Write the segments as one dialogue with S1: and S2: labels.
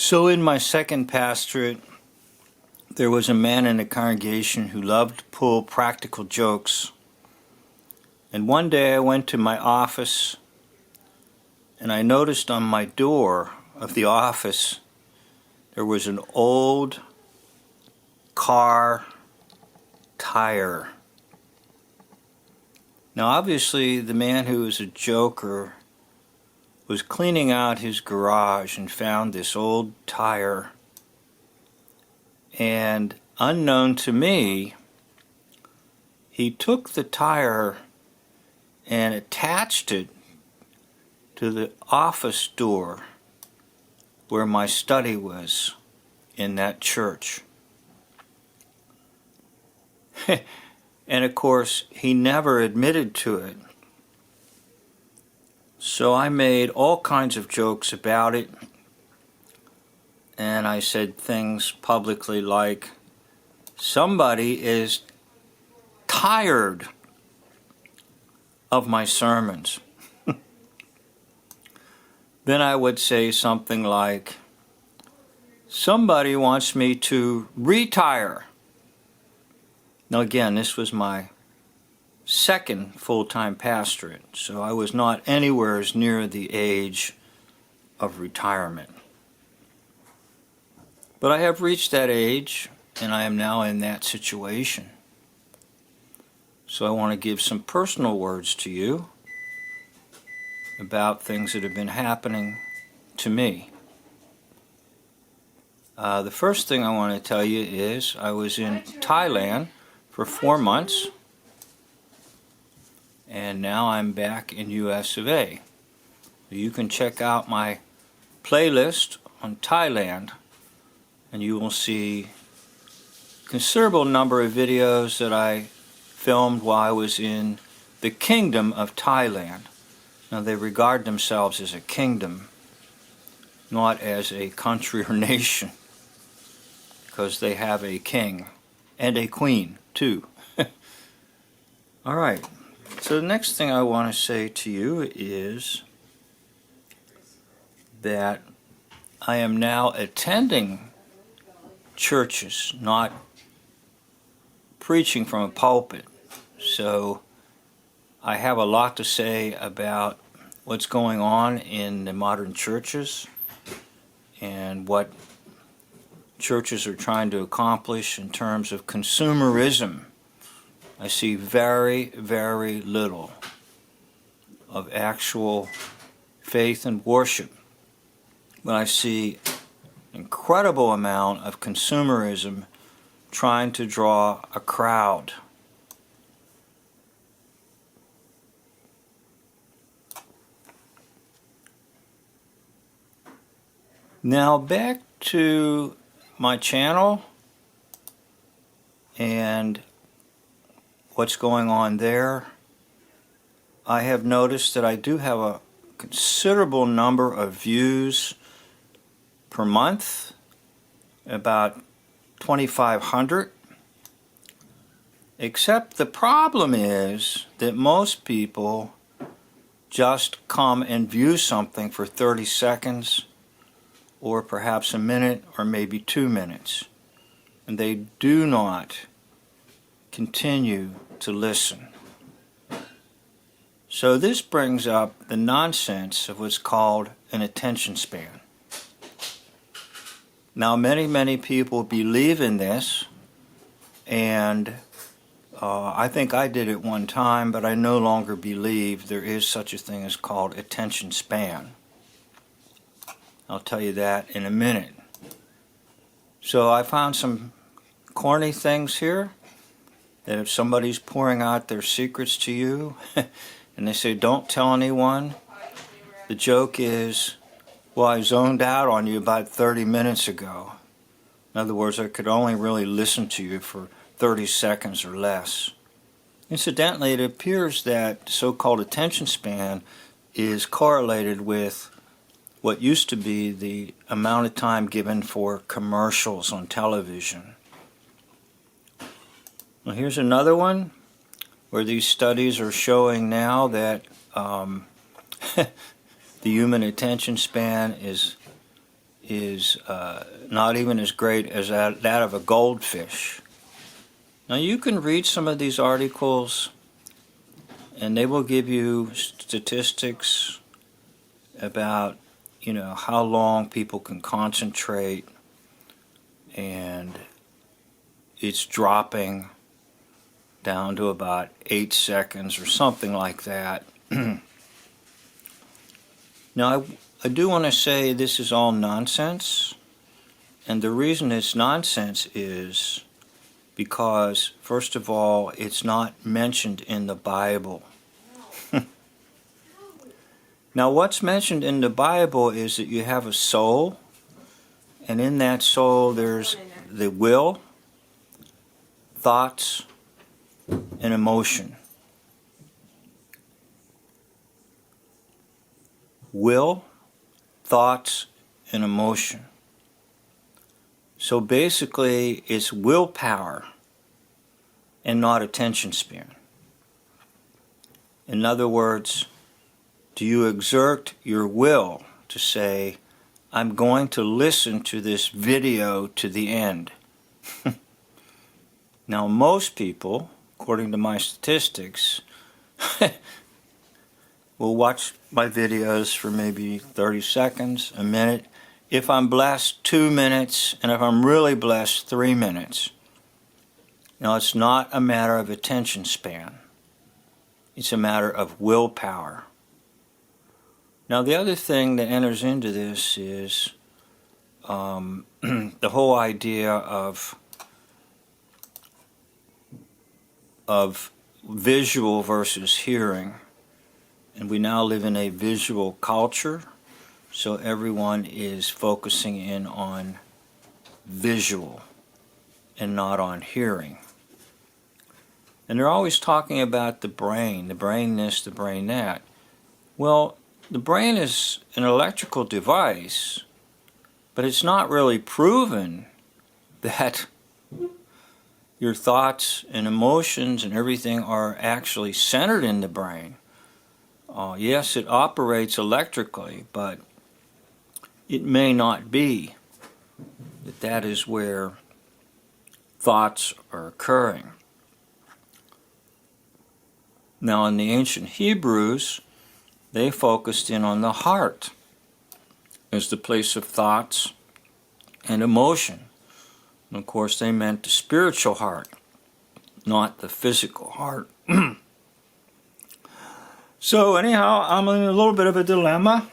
S1: So in my second pastorate, there was a man in the congregation who loved to pull practical jokes. And one day I went to my office and I noticed on my door of the office there was an old car tire. Now obviously the man who was a joker was cleaning out his garage and found this old tire, and unknown to me, he took the tire and attached it to the office door where my study was in that church. And of course, he never admitted to it. So I made all kinds of jokes about it, and I said things publicly like, somebody is tired of my sermons. Then I would say something like, somebody wants me to retire. Now again, this was my second full-time pastorate, so I was not anywhere as near the age of retirement. But I have reached that age, and I am now in that situation. So I want to give some personal words to you about things that have been happening to me. The first thing I want to tell you is I was in Thailand for 4 months, and now I'm back in US of A. You can check out my playlist on Thailand and you will see a considerable number of videos that I filmed while I was in the Kingdom of Thailand. Now they regard themselves as a kingdom, not as a country or nation, because they have a king and a queen too. Alright. So the next thing I want to say to you is that I am now attending churches, not preaching from a pulpit. So I have a lot to say about what's going on in the modern churches and what churches are trying to accomplish in terms of consumerism. I see very, very little of actual faith and worship, but I see an incredible amount of consumerism trying to draw a crowd. Now back to my channel and what's going on there. I have noticed that I do have a considerable number of views per month, about 2,500. Except the problem is that most people just come and view something for 30 seconds or perhaps a minute or maybe 2 minutes, and they do not continue to listen. So this brings up the nonsense of what's called an attention span. Now many people believe in this, and I think I did it one time, but I no longer believe there is such a thing as called attention span. I'll tell you that in a minute. So I found some corny things here, that if somebody's pouring out their secrets to you and they say don't tell anyone, the joke is, well, I zoned out on you about 30 minutes ago. In other words, I could only really listen to you for 30 seconds or less. Incidentally, it appears that so-called attention span is correlated with what used to be the amount of time given for commercials on television. Well, here's another one where these studies are showing now that the human attention span is is not even as great as that of a goldfish. Now you can read some of these articles and they will give you statistics about, how long people can concentrate, and it's dropping down to about 8 seconds or something like that. Now, I do want to say this is all nonsense, and the reason it's nonsense is because, first of all, it's not mentioned in the Bible. Now, what's mentioned in the Bible is that you have a soul, and in that soul there's the will, thoughts, and emotion. Will, thoughts, and emotion. So basically, it's willpower and not attention span. In other words, do you exert your will to say, I'm going to listen to this video to the end? Now, most people, according to my statistics, will watch my videos for maybe 30 seconds, a minute. If I'm blessed, 2 minutes, and if I'm really blessed, 3 minutes. Now, it's not a matter of attention span. It's a matter of willpower. Now, the other thing that enters into this is the whole idea of visual versus hearing. And we now live in a visual culture, so everyone is focusing in on visual and not on hearing. And they're always talking about the brain this, the brain that. Well, the brain is an electrical device, but it's not really proven that your thoughts and emotions and everything are actually centered in the brain. Yes, it operates electrically, but it may not be that is where thoughts are occurring. Now, in the ancient Hebrews, they focused in on the heart as the place of thoughts and emotion. And of course, they meant the spiritual heart, not the physical heart. So anyhow, I'm in a little bit of a dilemma.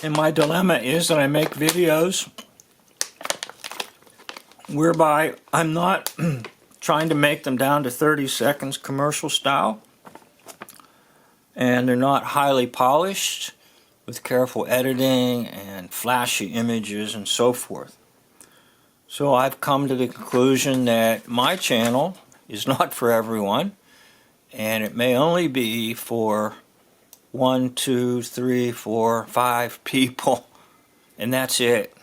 S1: And my dilemma is that I make videos whereby I'm not trying to make them down to 30 seconds commercial style. And they're not highly polished with careful editing and flashy images and so forth. So I've come to the conclusion that my channel is not for everyone, and it may only be for 1, 2, 3, 4, 5 people, and that's it.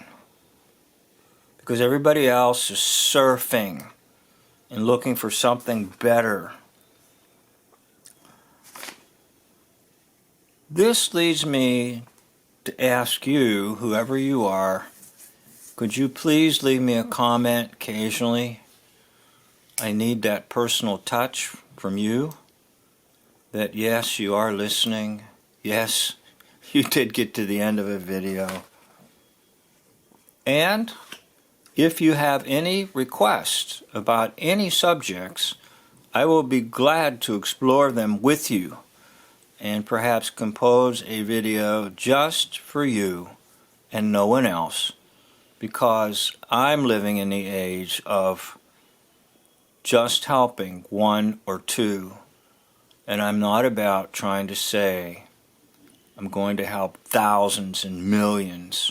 S1: Because everybody else is surfing and looking for something better. This leads me to ask you, whoever you are, could you please leave me a comment occasionally? I need that personal touch from you, that yes, you are listening. Yes, you did get to the end of a video. And if you have any requests about any subjects, I will be glad to explore them with you and perhaps compose a video just for you and no one else, because I'm living in the age of just helping one or two, and I'm not about trying to say I'm going to help thousands and millions.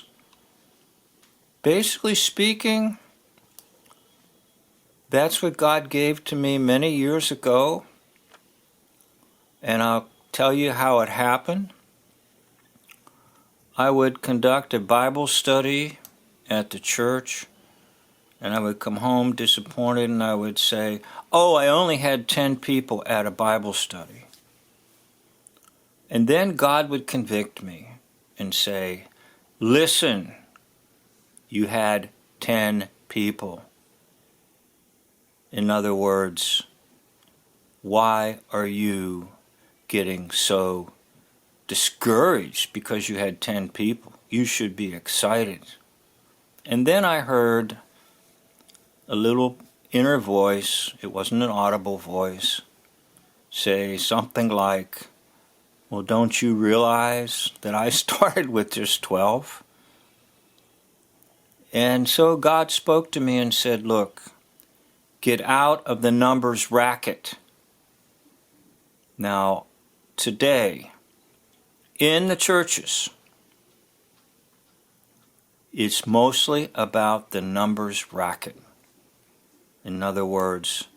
S1: Basically speaking, that's what God gave to me many years ago, and I'll tell you how it happened. I would conduct a Bible study at the church, and I would come home disappointed, and I would say, oh, I only had 10 people at a Bible study. And then God would convict me and say, listen, you had 10 people. In other words, why are you getting so discouraged because you had 10 people? You should be excited. And then I heard a little inner voice, it wasn't an audible voice, say something like, well, don't you realize that I started with just 12? And so God spoke to me and said, look, get out of the numbers racket. Now, today, in the churches, it's mostly about the numbers racket. In other words,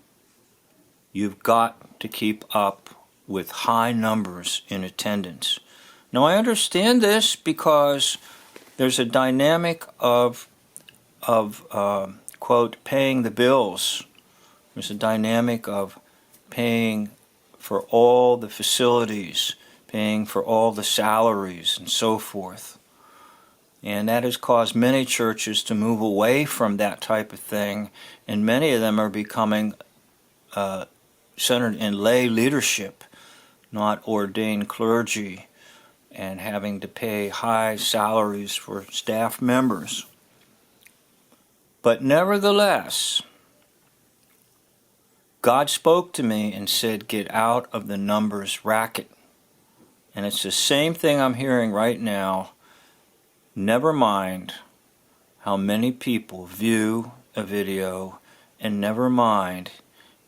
S1: you've got to keep up with high numbers in attendance. Now, I understand this because there's a dynamic of quote, paying the bills. There's a dynamic of paying for all the facilities, paying for all the salaries, and so forth. And that has caused many churches to move away from that type of thing, and many of them are becoming centered in lay leadership, not ordained clergy, and having to pay high salaries for staff members. But nevertheless, God spoke to me and said, get out of the numbers racket. And it's the same thing I'm hearing right now. Never mind how many people view a video, and never mind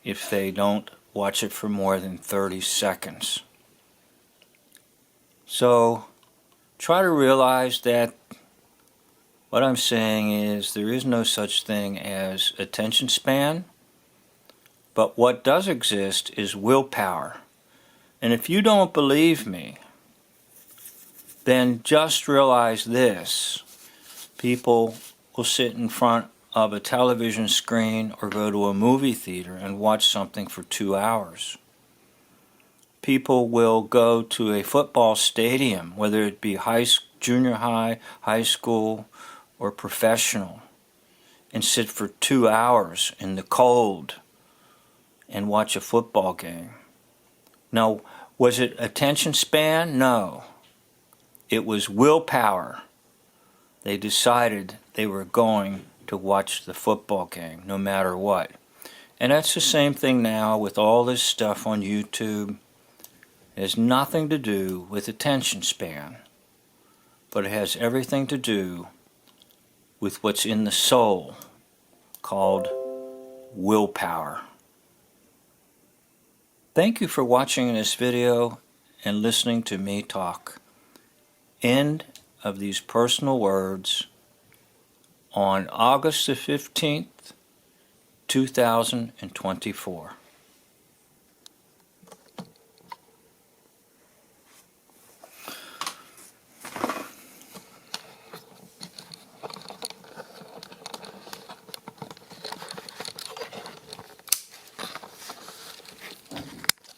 S1: if they don't watch it for more than 30 seconds. So try to realize that what I'm saying is there is no such thing as attention span, but what does exist is willpower. And if you don't believe me, then just realize this. People will sit in front of a television screen or go to a movie theater and watch something for 2 hours. People will go to a football stadium, whether it be junior high, high school, or professional, and sit for 2 hours in the cold and watch a football game. Now, was it attention span? No. It was willpower. They decided they were going to watch the football game, no matter what. And that's the same thing now with all this stuff on YouTube. It has nothing to do with attention span, but it has everything to do with what's in the soul, called willpower. Thank you for watching this video and listening to me talk. End of these personal words on August the 15th, 2024.